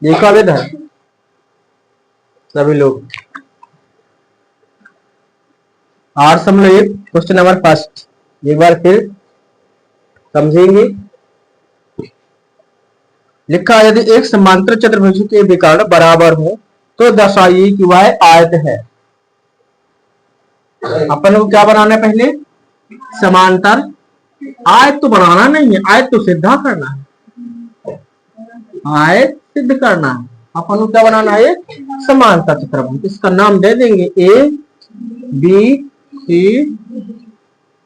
ये कॉलेज है सभी लोग। और हम लोग क्वेश्चन नंबर फर्स्ट एक बार फिर समझेंगे। लिखा है यदि एक समांतर चतुर्भुज के विकर्ण बराबर हो तो दर्शाइए कि वह आयत है। अपन को क्या बनाना है पहले, समांतर। आयत तो बनाना नहीं है, आयत तो सिद्ध करना है, आयत सिद्ध करना है। अपन को क्या बनाना है, समांतर चतुर्भुज। इसका नाम दे देंगे ए बी सी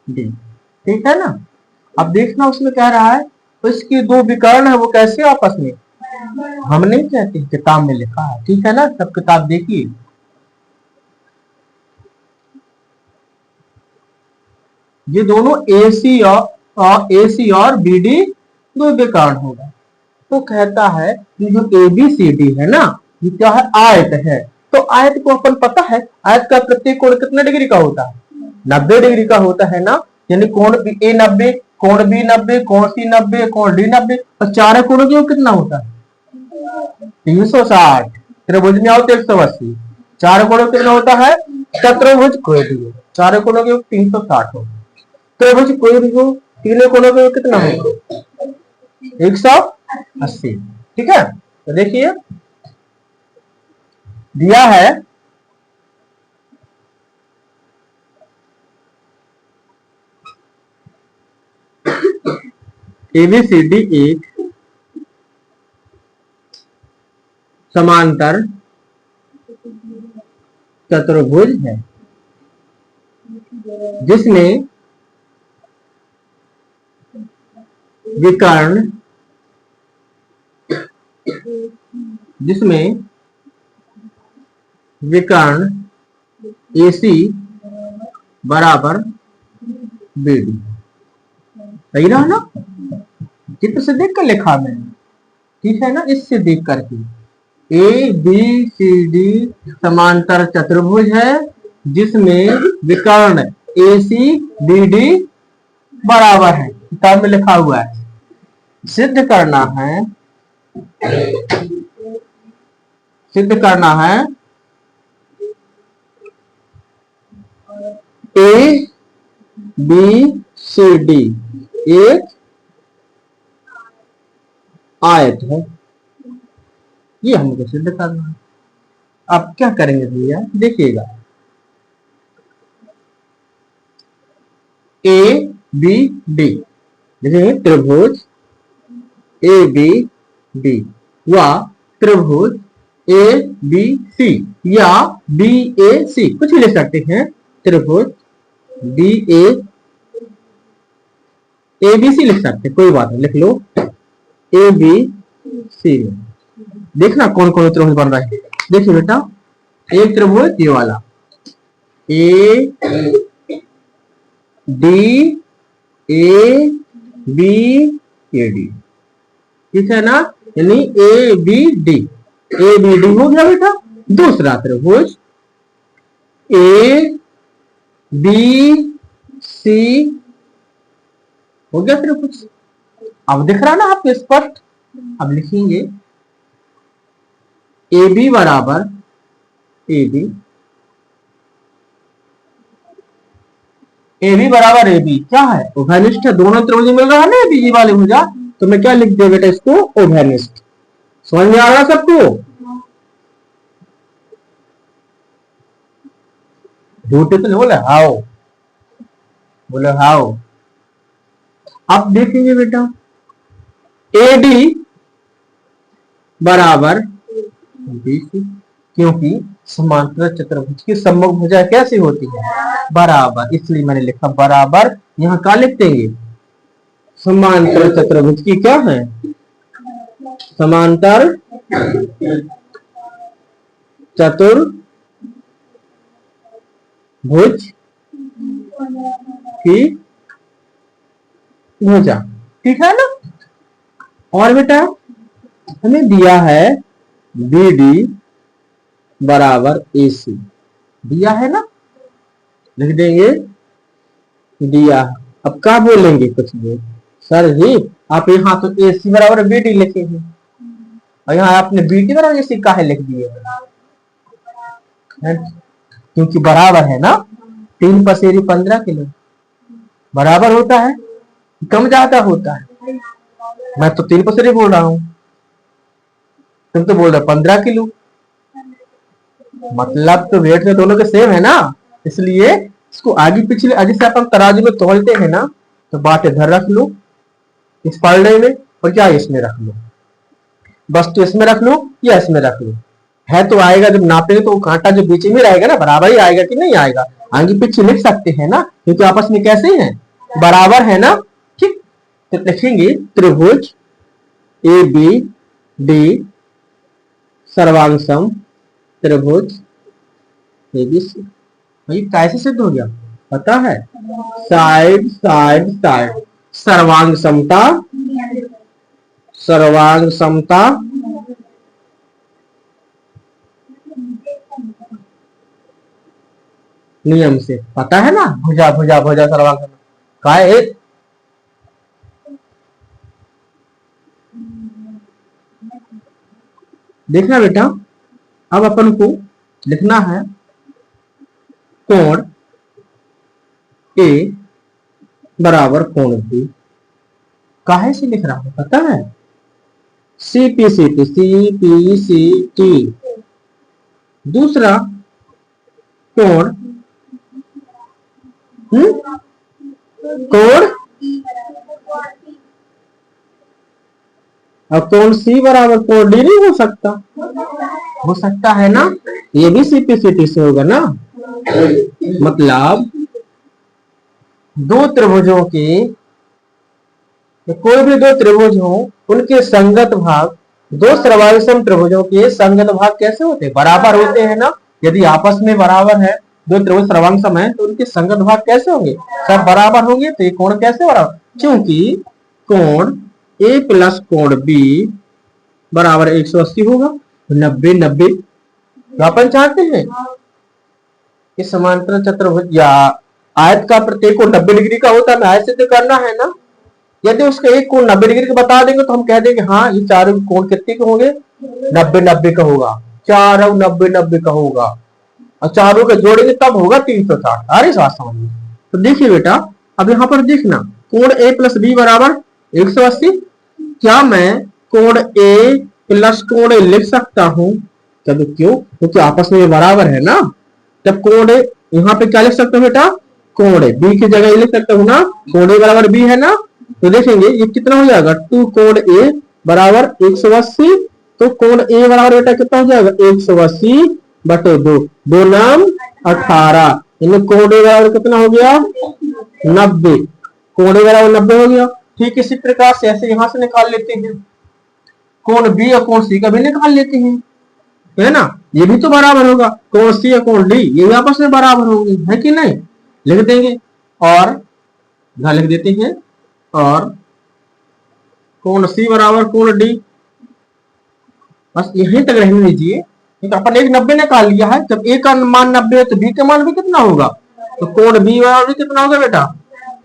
डी, ठीक है ना। अब देखना उसमें कह रहा है तो इसकी दो विकर्ण है वो कैसे आपस में, हम नहीं कहते, किताब में लिखा है, ठीक है ना। सब किताब देखिए। ये दोनों AC और BD दो विकर्ण होगा। तो कहता है कि जो ABCD है ना, ये क्या है, आयत है। तो आयत को अपन पता है, आयत का प्रत्येक कोण कितने डिग्री का होता है, 90 डिग्री का होता है ना। यानी कोण A 90, कोण B 90, कोण C 90, कोण D 90, और चार कोणों की कितना होता है 360। त्रिभुज में आओ तो 180, चार कोणों कितना होता है, चतुर्भुज कोई भी हो, चार कोणों के 360 हो। त्रिभुज कोई भी हो, तीनों कोणों के कितना हो 180, ठीक है। तो देखिए दिया है ABCD एक समांतर चतुर्भुज है जिसमें विकर्ण AC बराबर BD। सही रहा ना, चित्र से देख कर लिखा मैंने, ठीक है ना। इससे देख करके ABCD समांतर चतुर्भुज है जिसमें विकर्ण ACBD बराबर है, किताब में लिखा हुआ है। सिद्ध करना है ABCD एक आयत है, ये हमको सिद्ध करना है। आप क्या करेंगे भैया, देखिएगा ABD, देखिए त्रिभुज ABD व त्रिभुज ABC या BAC, कुछ भी ले सकते हैं। त्रिभुज ABC लिख सकते हैं, कोई बात नहीं, लिख लो ABC। देखना कौन कौन त्रिभुज बन रहा है। देखिए बेटा, एक त्रिभुज ये वाला ADABAD, ठीक है ना, यानी ABD हो गया बेटा। दूसरा त्रिभुज ABC हो गया त्रिभुज। अब दिख रहा ना आपको स्पष्ट। अब लिखेंगे AB बराबर AB, AB बराबर AB क्या है, उभयनिष्ठ है। दोनों त्रिभुज मिल रहा है ना बीजी वाले भुजा, तो मैं क्या लिख दिया बेटा इसको, उभयनिष्ठ। समझ में आ रहा सबको, झूठे तो नहीं बोले, हाओ बोले हाओ। अब देखेंगे बेटा AD बराबर BC, क्योंकि समांतर चतुर्भुज की सम्मुख भुजा कैसी होती है, बराबर, इसलिए मैंने लिखा बराबर। यहाँ क्या लिख देंगे, समांतर चतुर्भुज की क्या है, समांतर चतुर्भुज की भुजा, ठीक है ना। और बेटा हमें दिया है BD बराबर AC, दिया है ना, लिख देंगे दिया। अब क्या बोलेंगे कुछ भी, सर जी आप यहाँ तो AC बराबर BD लिखे हैं, और यहाँ आपने बी की तरह सिक्का है लिख दिए क्योंकि बराबर है ना। 3 पसेरी 15 किलो बराबर होता है, कम ज्यादा होता है। मैं तो 3 पसेरी बोल रहा हूँ, तुम तो बोल रहे 15 किलो। मतलब तो वेट तो दोनों के सेम है ना, इसलिए इसको आगे पिछले जैसे अपन तराजू में तोलते हैं ना, तो बाट इधर रख लो इस पलड़े में, और क्या इसमें रख लो, बस तो इसमें रख लो या इसमें रख लो। है तो आएगा, जब नापेंगे तो कांटा जो बीच में रहेगा ना, बराबर ही आएगा कि नहीं आएगा। आगे पीछे लिख सकते हैं ना, क्योंकि आपस में कैसे हैं, बराबर है ना। ठीक, तो लिखेंगे त्रिभुज ए बी डी सर्वांग त्रिभुज एबीसी। भाई कैसे सिद्ध हो गया पता है, साइड साइड साइड, सर्वांग समता, सर्वांग समता नियम से, पता है ना, भुजा भुजा भुजा सर्वांग समता का एक। देखना बेटा, अब अपन को लिखना है कोण ए बराबर कोण बी। काहे से लिख रहा हूं पता है, C P C T, C P C T. दूसरा कोण कोण, अब कोण सी बराबर कोण डी नहीं हो सकता, हो सकता है ना, ये भी सी पी सी टी से होगा ना। मतलब दो त्रिभुजों के, कोई भी दो त्रिभुज हो, उनके संगत भाग, दो सर्वांगसम त्रिभुजों के संगत भाग कैसे होते हैं, बराबर होते हैं ना। यदि आपस में बराबर है, दो त्रिभुज सर्वांगसम है, तो उनके संगत भाग कैसे होंगे, सब बराबर होंगे। तो ये कोण कैसे बराबर, क्योंकि कोण ए प्लस कोण बी बराबर 180 होगा। 90 90 तो अपन चाहते हैं कि समांतर चतुर्भुज या आयत का प्रत्येक कोण 90 डिग्री का होता है, आयत सिद्ध करना है ना। यदि उसका एक कोण 90 डिग्री का बता देंगे तो हम कह देंगे हाँ ये चारों कोण कितने के होंगे, 90 90 का होगा, चारों 90 90 का होगा, और चारों के जोड़ेंगे तब होगा 360। अरे बात समझ में। तो देखिए बेटा, अब यहाँ पर देखना, कोण ए प्लस बी बराबर 180। क्या मैं कोण ए प्लस कोण ए लिख सकता हूं, तब क्यों, क्योंकि आपस में बराबर है ना। जब कोण ए, यहाँ पे क्या लिख सकते हो बेटा, कोण ए बी की जगह लिख सकता हूं ना, कोण ए बराबर बी है ना। तो देखेंगे ये कितना हो जाएगा, 2 कोण ए बराबर 180। तो कोण ए बराबर बेटा कितना हो जाएगा, 180 बटे 2, 2 नाम 18, इनमें कोण ए बराबर कितना हो गया, 90। कोण ए बराबर 90 हो गया। ठीक इसी प्रकार से ऐसे यहां से निकाल लेते हैं, कोण बी और कोण सी का भी निकाल लेते हैं, है ना। ये भी तो बराबर होगा, कोण सी और कोण डी ये भी आपस में बराबर होंगे, है कि नहीं। लिख देंगे, और यहां लिख देते हैं, और कोण सी बराबर कोण डी, बस यहीं तक रहने दीजिए। तो अपन एक 90 निकाल लिया है, जब ए का मान 90 है तो बी का मान भी कितना होगा, तो कोण बी बराबर भी कितना होगा बेटा,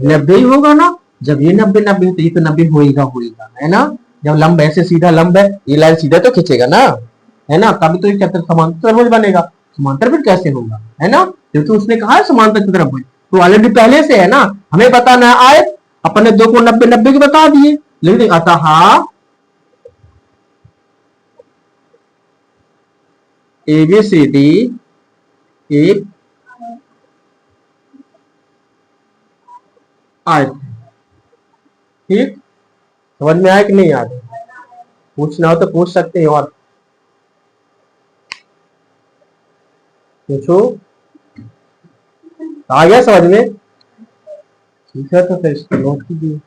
90 ही होगा ना। जब ये 90 90 तो ये तो 90 होएगा है ना। जब लंब ऐसे सीधा लंब है, ये लाइन सीधा तो खींचेगा ना, है ना, तभी तो ये समांतर त्रिभुज बनेगा। समांतर फिर कैसे होगा, है ना, क्योंकि उसने कहा है समांतर त्रिभुज, तो ऑलरेडी पहले से है ना, हमें बताना है आयत, अपन ने दो कोण 90 90 के बता दिए। लेकिन अतः एबीसीडी एक आयत, ठीक, समझ में आया कि नहीं आया, पूछना हो तो पूछ सकते हैं, और पूछो, आ गया समझ में। ठीक है, तो फिर इसको नोट कीजिए।